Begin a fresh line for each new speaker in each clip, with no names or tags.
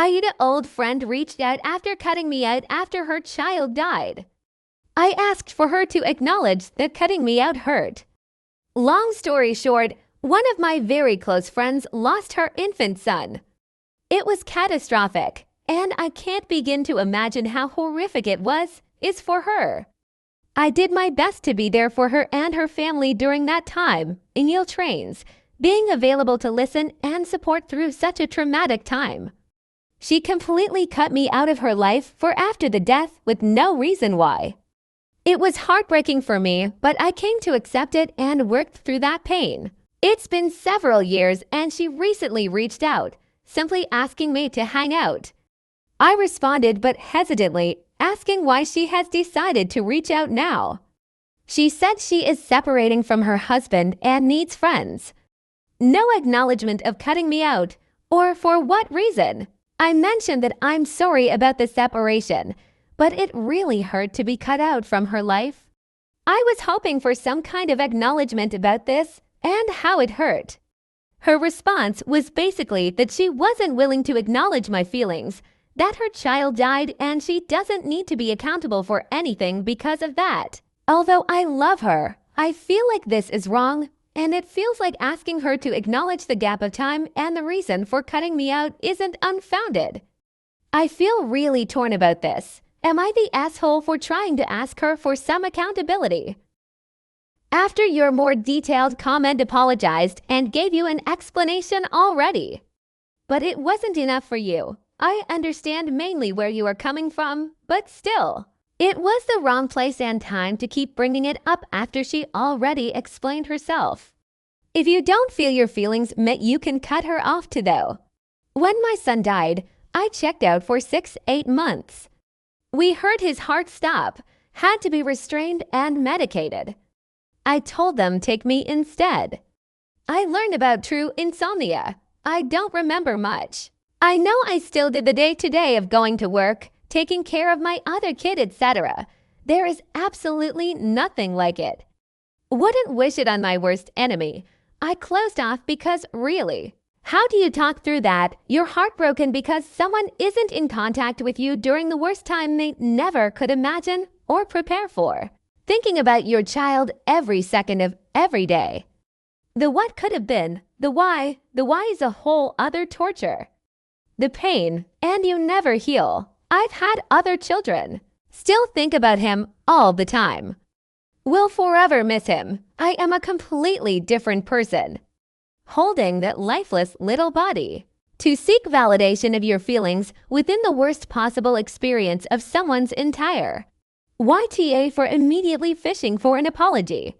AITA old friend reached out after cutting me out after her child died. I asked for her to acknowledge that cutting me out hurt. Long story short, one of my very close friends lost her infant son. It was catastrophic, and I can't begin to imagine how horrific it is for her. I did my best to be there for her and her family during that time, in ill trains, being available to listen and support through such a traumatic time. She completely cut me out of her life for after the death with no reason why. It was heartbreaking for me, but I came to accept it and worked through that pain. It's been several years and she recently reached out, simply asking me to hang out. I responded but hesitantly, asking why she has decided to reach out now. She said she is separating from her husband and needs friends. No acknowledgement of cutting me out, or for what reason. I mentioned that I'm sorry about the separation, but it really hurt to be cut out from her life. I was hoping for some kind of acknowledgement about this and how it hurt. Her response was basically that she wasn't willing to acknowledge my feelings, that her child died and she doesn't need to be accountable for anything because of that. Although I love her, I feel like this is wrong, and it feels like asking her to acknowledge the gap of time and the reason for cutting me out isn't unfounded. I feel really torn about this. Am I the asshole for trying to ask her for some accountability? After your more detailed comment apologized and gave you an explanation already. But it wasn't enough for you. I understand mainly where you are coming from, but still. It was the wrong place and time to keep bringing it up after she already explained herself. If you don't feel your feelings met, you can cut her off too though. When my son died, I checked out for 6-8 months. We heard his heart stop, had to be restrained and medicated. I told them take me instead. I learned about true insomnia. I don't remember much. I know I still did the day-to-day of going to work, taking care of my other kid, etc. There is absolutely nothing like it. Wouldn't wish it on my worst enemy. I closed off because really, how do you talk through that? You're heartbroken because someone isn't in contact with you during the worst time they never could imagine or prepare for. Thinking about your child every second of every day. The what could have been, the why is a whole other torture. The pain, and you never heal. I've had other children. Still think about him all the time. Will forever miss him. I am a completely different person. Holding that lifeless little body. To seek validation of your feelings within the worst possible experience of someone's entire. YTA for immediately fishing for an apology.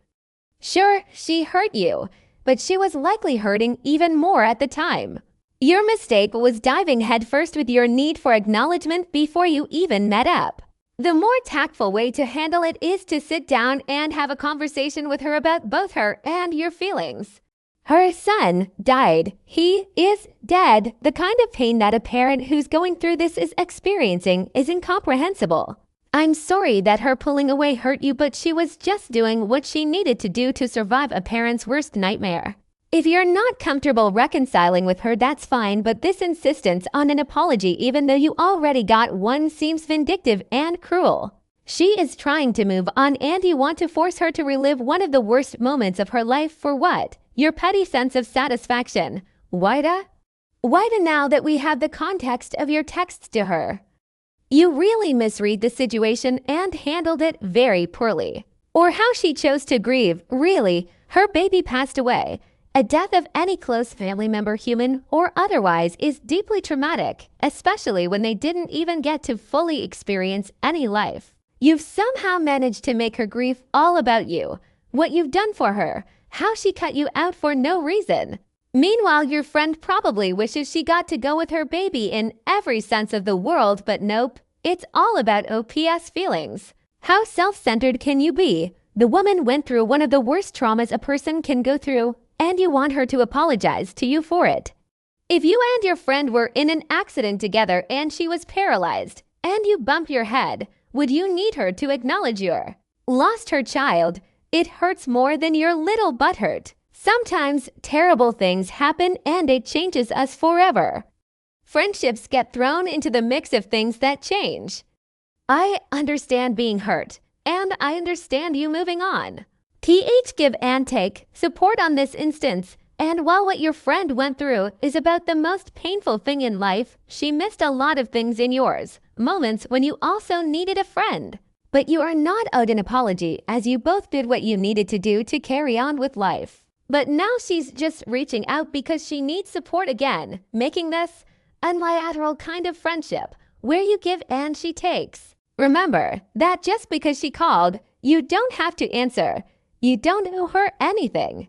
Sure, she hurt you, but she was likely hurting even more at the time. Your mistake was diving headfirst with your need for acknowledgement before you even met up. The more tactful way to handle it is to sit down and have a conversation with her about both her and your feelings. Her son died. He is dead. The kind of pain that a parent who's going through this is experiencing is incomprehensible. I'm sorry that her pulling away hurt you, but she was just doing what she needed to do to survive a parent's worst nightmare. If you're not comfortable reconciling with her, that's fine, but this insistence on an apology even though you already got one seems vindictive and cruel. She is trying to move on and you want to force her to relive one of the worst moments of her life for what? Your petty sense of satisfaction. Whyda? Whyda now that we have the context of your texts to her? You really misread the situation and handled it very poorly. Or how she chose to grieve. Really, her baby passed away. A death of any close family member, human or otherwise, is deeply traumatic, especially when they didn't even get to fully experience any life. You've somehow managed to make her grief all about you, what you've done for her, how she cut you out for no reason. Meanwhile, your friend probably wishes she got to go with her baby in every sense of the world, but nope, it's all about OPS feelings. How self-centered can you be? The woman went through one of the worst traumas a person can go through, and you want her to apologize to you for it. If you and your friend were in an accident together and she was paralyzed, and you bump your head, would you need her to acknowledge your lost her child? It hurts more than your little butt hurt. Sometimes terrible things happen and it changes us forever. Friendships get thrown into the mix of things that change. I understand being hurt, and I understand you moving on. Give and take support on this instance, and while what your friend went through is about the most painful thing in life, she missed a lot of things in yours, moments when you also needed a friend. But you are not owed an apology, as you both did what you needed to do to carry on with life. But now she's just reaching out because she needs support again, making this a bilateral kind of friendship, where you give and she takes. Remember that just because she called, you don't have to answer. You don't owe her anything.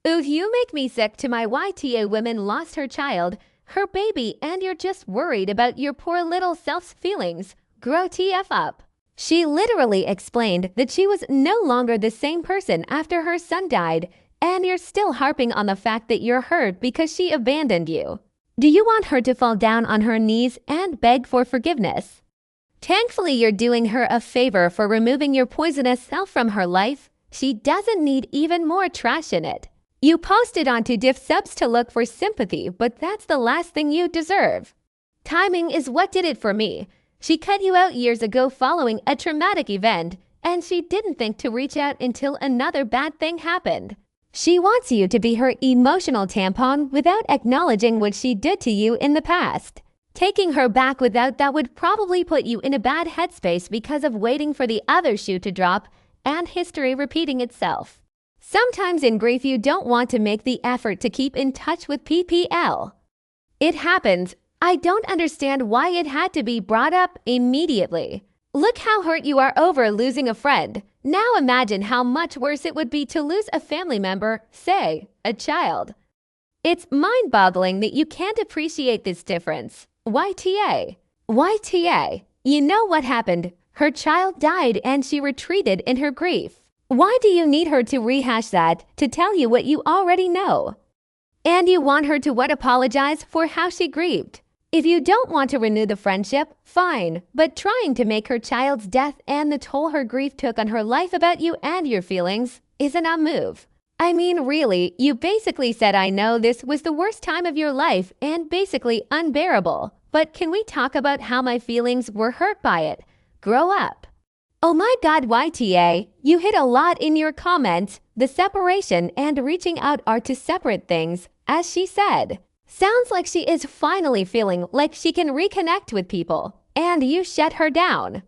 Oof, you make me sick to my YTA woman lost her child, her baby, and you're just worried about your poor little self's feelings. Grow TF up. She literally explained that she was no longer the same person after her son died, and you're still harping on the fact that you're hurt because she abandoned you. Do you want her to fall down on her knees and beg for forgiveness? Thankfully, you're doing her a favor for removing your poisonous self from her life. She doesn't need even more trash in it. You posted onto diff subs to look for sympathy, but that's the last thing you deserve. Timing is what did it for me. She cut you out years ago following a traumatic event, and she didn't think to reach out until another bad thing happened. She wants you to be her emotional tampon without acknowledging what she did to you in the past. Taking her back without that would probably put you in a bad headspace because of waiting for the other shoe to drop and history repeating itself. Sometimes in grief you don't want to make the effort to keep in touch with PPL. It happens. I don't understand why it had to be brought up immediately. Look how hurt you are over losing a friend. Now imagine how much worse it would be to lose a family member, say, a child. It's mind-boggling that you can't appreciate this difference. YTA. YTA. You know what happened. Her child died and she retreated in her grief. Why do you need her to rehash that, to tell you what you already know? And you want her to apologize for how she grieved? If you don't want to renew the friendship, fine, but trying to make her child's death and the toll her grief took on her life about you and your feelings isn't a move. I mean, really, you basically said I know this was the worst time of your life and basically unbearable, but can we talk about how my feelings were hurt by it? Grow up. Oh my God, YTA, you hit a lot in your comments. The separation and reaching out are two separate things, as she said. Sounds like she is finally feeling like she can reconnect with people, and you shut her down.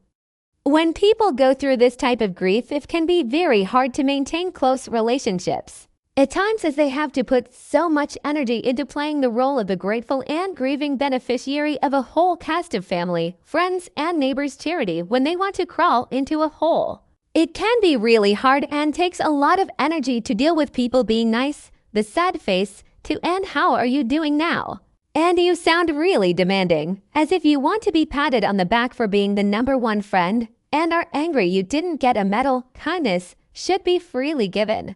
When people go through this type of grief, it can be very hard to maintain close relationships. At times, as they have to put so much energy into playing the role of the grateful and grieving beneficiary of a whole cast of family, friends, and neighbors' charity when they want to crawl into a hole. It can be really hard and takes a lot of energy to deal with people being nice, the sad face, and how are you doing now? And you sound really demanding, as if you want to be patted on the back for being the #1 friend, and are angry you didn't get a medal. Kindness should be freely given.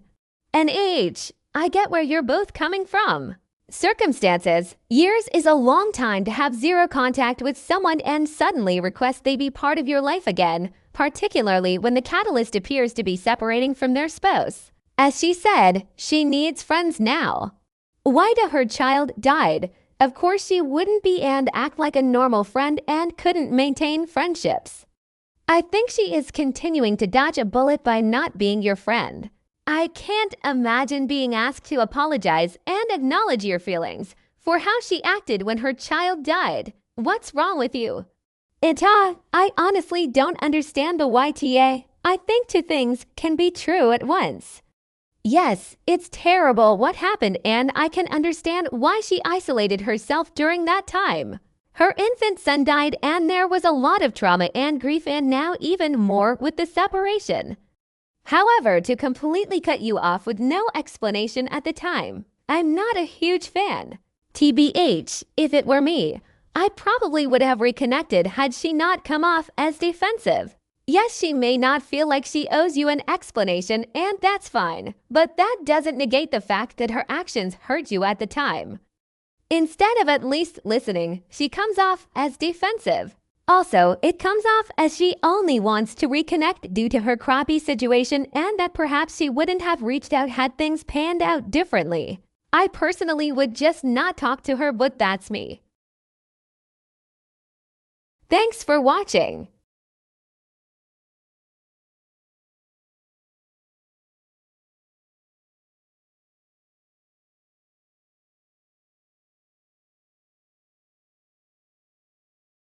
And I get where you're both coming from. Circumstances. Years is a long time to have zero contact with someone and suddenly request they be part of your life again, particularly when the catalyst appears to be separating from their spouse. As she said, she needs friends now. Why her child died? Of course she wouldn't be and act like a normal friend and couldn't maintain friendships. I think she is continuing to dodge a bullet by not being your friend. I can't imagine being asked to apologize and acknowledge your feelings for how she acted when her child died. What's wrong with you? AITA, I honestly don't understand the YTA. I think two things can be true at once. Yes, it's terrible what happened, and I can understand why she isolated herself during that time. Her infant son died and there was a lot of trauma and grief, and now even more with the separation. However, to completely cut you off with no explanation at the time, I'm not a huge fan. TBH, if it were me, I probably would have reconnected had she not come off as defensive. Yes, she may not feel like she owes you an explanation, and that's fine, but that doesn't negate the fact that her actions hurt you at the time. Instead of at least listening, she comes off as defensive. Also, it comes off as she only wants to reconnect due to her crappy situation and that perhaps she wouldn't have reached out had things panned out differently. I personally would just not talk to her, but that's me. Thanks for watching.